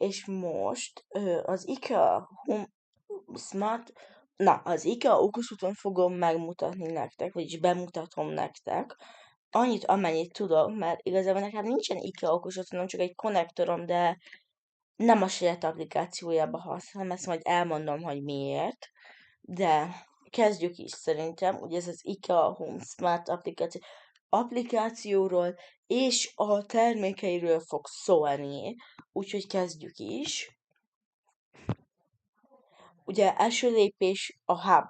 és most az IKEA Home Smart, az IKEA okosúton fogom megmutatni nektek, vagyis bemutatom nektek, annyit, amennyit tudok, mert igazából nekem nincsen IKEA okosút, hanem csak egy konnektorom, de nem a saját applikációjába használom, ezt majd elmondom, hogy miért, de kezdjük is szerintem, ugye ez az IKEA Home Smart applikációról és a termékeiről fog szólni, úgyhogy kezdjük is. Ugye első lépés a hub.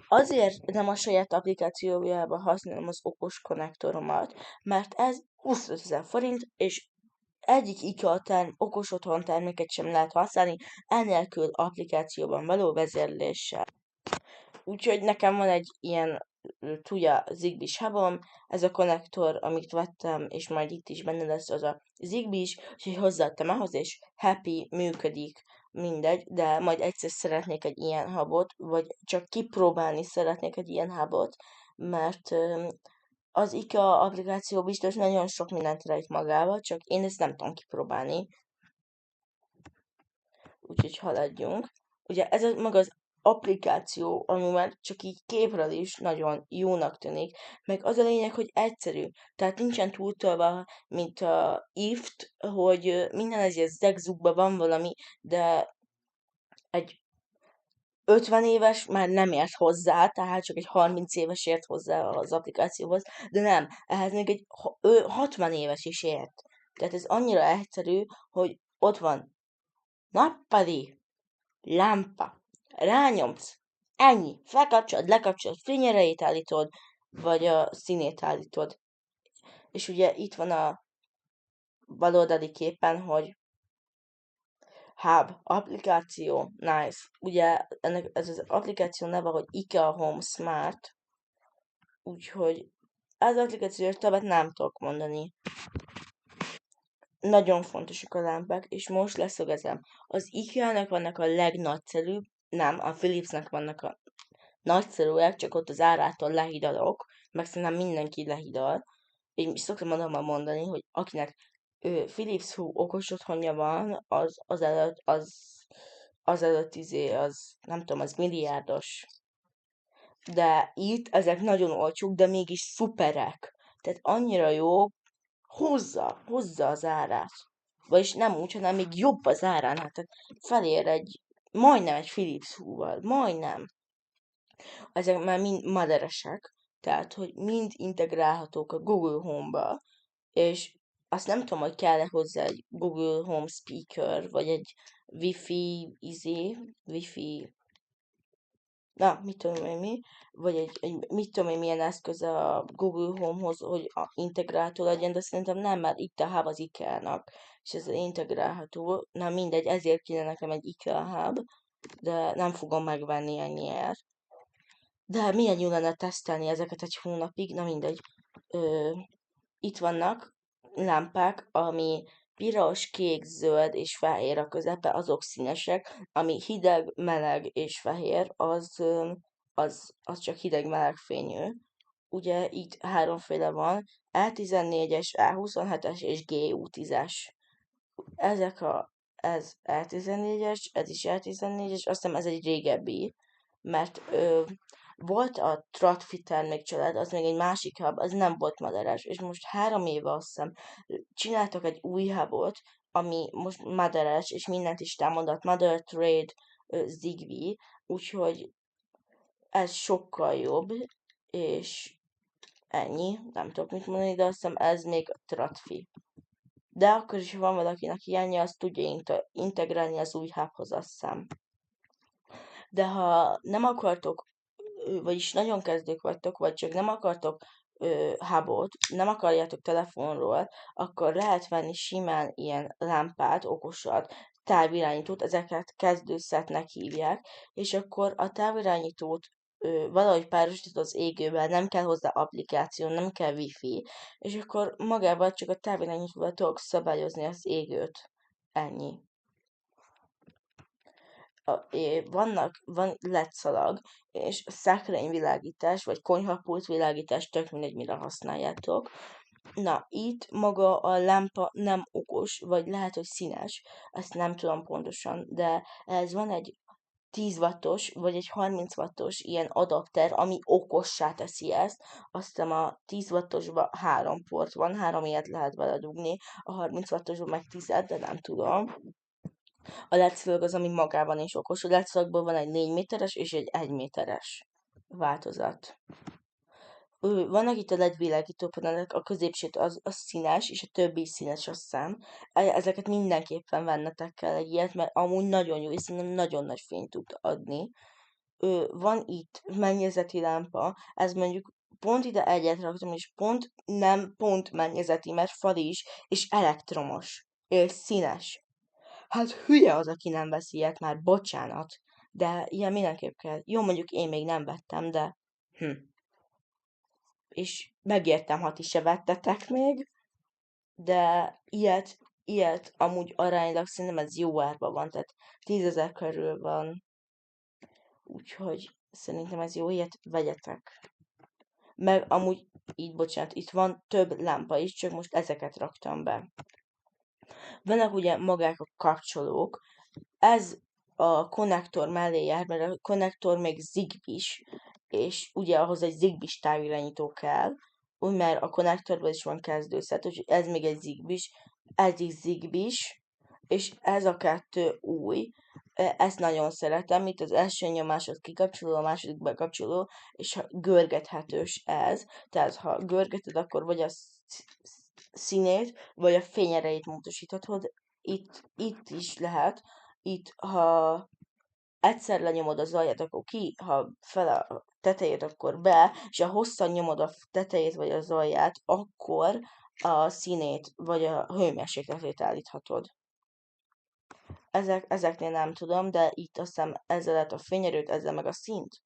Azért nem a saját applikációjába használom az okos konnektoromat, mert ez 25 000 forint, és egyik IKEA okos otthon terméket sem lehet használni, enélkül applikációban való vezérléssel. Úgyhogy nekem van egy ilyen Tuya Zigbee hubom, ez a konnektor, amit vettem, és majd itt is benne lesz az a Zigbee is, úgyhogy hozzáadtam ahhoz, és happy, működik, mindegy, de majd egyszer szeretnék egy ilyen hubot, vagy csak kipróbálni szeretnék egy ilyen hubot, mert az IKEA applikáció biztos nagyon sok mindent rejt magába, csak én ezt nem tudom kipróbálni. Úgyhogy haladjunk. Ugye ez maga az applikáció, ami már csak így képről is nagyon jónak tűnik, meg az a lényeg, hogy egyszerű. Tehát nincsen túltolva, mint a IFT, hogy minden ezért zegzugban van valami, de egy 50 éves már nem ért hozzá, tehát csak egy 30 éves ért hozzá az applikációhoz, de nem, ehhez még egy 60 éves is ért. Tehát ez annyira egyszerű, hogy ott van nappali, lámpa, rányomsz, ennyi, felkapcsolod, lekapcsolod, fényerejét állítod, vagy a színét állítod. És ugye itt van a baloldali képen, hogy Hub, applikáció, nice. Ugye ez az applikáció neve, hogy IKEA Home Smart, úgyhogy ez az applikációért többet nem tudok mondani. Nagyon fontosak a lámpák, és most leszögezem. Az IKEA-nak vannak a legnagyszerűbb, nem, a Philipsnek vannak a nagyszerűek, csak ott az árától lehidalok, meg szerintem mindenki lehidal. Én is szoktam magammal mondani, hogy akinek Philips Hue okos otthonja van, az előtt nem tudom, az milliárdos. De itt ezek nagyon olcsók, de mégis szuperek. Tehát annyira jó, hozza az árát. Vagyis nem úgy, hanem még jobb az áránál. Tehát felér majdnem egy Philips Hue-val, majdnem. Ezek már mind maderesek, tehát hogy mind integrálhatók a Google Home-ba, és azt nem tudom, hogy kell-e hozzá egy Google Home Speaker, vagy egy Wi-Fi, mit tudom én mi, vagy mit tudom én milyen eszköz a Google Home-hoz, hogy integrálható legyen, de szerintem nem, mert itt a hub az IKEA-nak, és ez integrálható. Na mindegy, ezért kéne nekem egy IKEA hub, de nem fogom megvenni ennyiért. De milyen jó lenne tesztelni ezeket egy hónapig, na mindegy. Itt vannak lámpák, ami piros, kék, zöld és fehér a közepe, azok színesek, ami hideg, meleg és fehér, az csak hideg-meleg fényű. Ugye itt háromféle van, E14-es, E27-es és GU10-es. Ez E14-es, ez is E14-es, azt hiszem ez egy régebbi, mert volt a Tradfi termékcsalád, az még egy másik hub, az nem volt madaras, és most 3 éve azt hiszem csináltak egy új hubot, ami most madaras, és mindent is támogat, Mother Trade, Zigbee, úgyhogy ez sokkal jobb, és ennyi, nem tudok mit mondani, de azt hiszem ez még Tradfi. De akkor is, ha van valakinek hiánya, azt tudja integrálni az új hubhoz, azt hiszem. De ha nem akartok, vagyis nagyon kezdők vagytok, vagy csak nem akartok hubot, nem akarjátok telefonról, akkor lehet venni simán ilyen lámpát, okosat, távirányítót, ezeket kezdőszetnek hívják, és akkor a távirányítót valahogy párosítod az égővel, nem kell hozzá applikáció, nem kell wifi, és akkor magával csak a távirányítóval tudok szabályozni az égőt. Ennyi. Van LED szalag, és szekrényvilágítás, vagy konyhapult világítás, tök mindegy, mire használjátok. Na, itt maga a lámpa nem okos, vagy lehet, hogy színes, ezt nem tudom pontosan, de ez van egy 10 wattos, vagy egy 30 wattos ilyen adapter, ami okossá teszi ezt. Azt hiszem a 10 wattosban 3 port van, 3 ilyet lehet vele dugni, a 30 wattosban meg 10, de nem tudom. A LED az, ami magában is okos. A LED van egy 4 méteres és egy 1 méteres változat. Vannak itt a LED világító panelek, a középsőt az színes, és a többi is színes, azt hiszem. Ezeket mindenképpen vennetek kell egy ilyet, mert amúgy nagyon jó, és szerintem nagyon nagy fényt tud adni. Van itt mennyezeti lámpa, ez mondjuk pont ide egyet raktam, és pont mennyezeti, mert fali is, és elektromos, és színes. Hát hülye az, aki nem veszi ilyet, már bocsánat, de ilyen mindenképp kell. Jó, mondjuk én még nem vettem, de és megértem, ha ti se vettetek még, de ilyet amúgy aránylag szerintem ez jó árban van, tehát 10 000 körül van, úgyhogy szerintem ez jó, ilyet vegyetek. Meg amúgy, így bocsánat, itt van több lámpa is, csak most ezeket raktam be. Vannak ugye magák a kapcsolók, ez a konnektor mellé jár, mert a konnektor még Zigbee-s, és ugye ahhoz egy Zigbee-s távirányító kell, úgy mert a konnektorban is van kezdőszet, úgyhogy ez még egy Zigbee-s, ez is Zigbee-s, és ez a kettő új. Ezt nagyon szeretem, itt az első nyomásod kikapcsoló, a második bekapcsoló, és görgethetős ez, tehát ha görgeted, akkor vagy a színét, vagy a fényerejét módosíthatod, itt is lehet, itt ha egyszer lenyomod az alját, akkor ki, ha fel a tetejét, akkor be, és ha hosszan nyomod a tetejét vagy az alját, akkor a színét vagy a hőmérsékletét állíthatod. Ezeknél nem tudom, de itt azt hiszem ezzel lehet a fényerőt, ezzel meg a színt.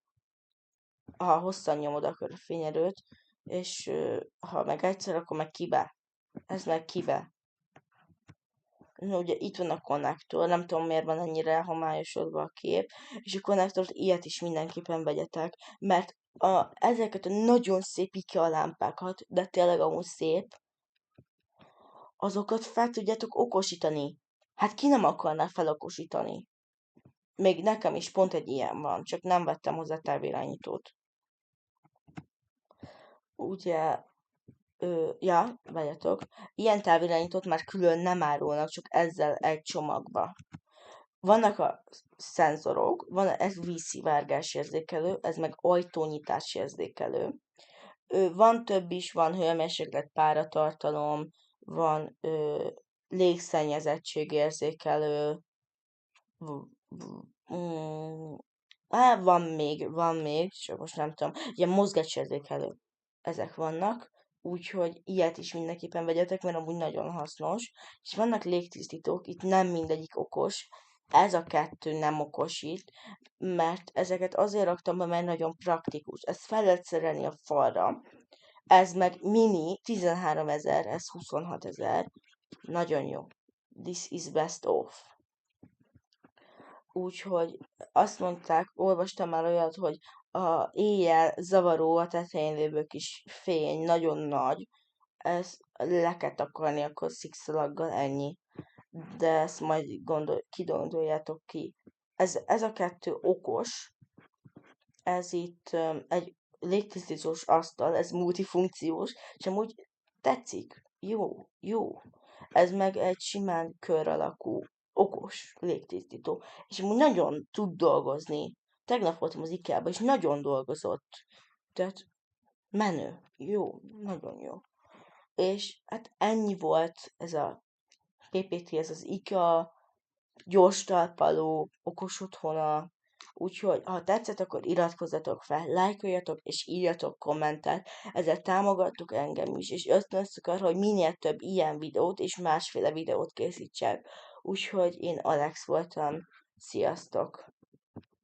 Ha hosszan nyomod, akkor a fényerőt, és ha meg egyszer, akkor meg kibe. Ez meg kibe. Ugye itt van a konnektor, nem tudom miért van ennyire homályosodva a kép, és a konnektort ilyet is mindenképpen vegyetek, mert ezeket a nagyon szép IKEA lámpákat, de tényleg amúgy szép, azokat fel tudjátok okosítani. Hát ki nem akarná felokosítani? Még nekem is pont egy ilyen van, csak nem vettem hozzá távirányítót. Ugye, ja, vegyetek. Ilyen távirányítót már külön nem árulnak, csak ezzel egy csomagba. Vannak a szenzorok, ez vízszivárgás érzékelő, ez meg ajtónyitás érzékelő. Van több is, van hőmérséklet, páratartalom, van légszennyezettség érzékelő, van még, csak most nem tudom, ilyen mozgásérzékelő. Ezek vannak, úgyhogy ilyet is mindenképpen vegyetek, mert amúgy nagyon hasznos. És vannak légtisztítók, itt nem mindegyik okos, ez a kettő nem okosít, mert ezeket azért raktam be, mert nagyon praktikus. Ezt fel lehet szerelni a falra. Ez meg mini, 13 000, ez 26 000. Nagyon jó. This is best of. Úgyhogy azt mondták, olvastam már olyat, hogy a éjjel zavaró a tetején lévő kis fény, nagyon nagy, ezt le kell takarni akkor szikszalaggal, ennyi. De ezt majd kigondoljátok ki. Ez a kettő okos, ez itt egy légtisztítós asztal, ez multifunkciós, és amúgy tetszik, jó. Ez meg egy simán kör alakú, okos légtisztító, és amúgy nagyon tud dolgozni. Tegnap voltam az IKEA-ban, és nagyon dolgozott. Tehát menő, jó, nagyon jó. És hát ennyi volt ez a PPT, ez az IKEA gyors talpaló, okos otthona. Úgyhogy, ha tetszett, akkor iratkozzatok fel, lájkoljatok és írjatok kommentet. Ezzel támogattok engem is, és ösztönöztük arra, hogy minél több ilyen videót és másféle videót készítsek. Úgyhogy én Alex voltam. Sziasztok!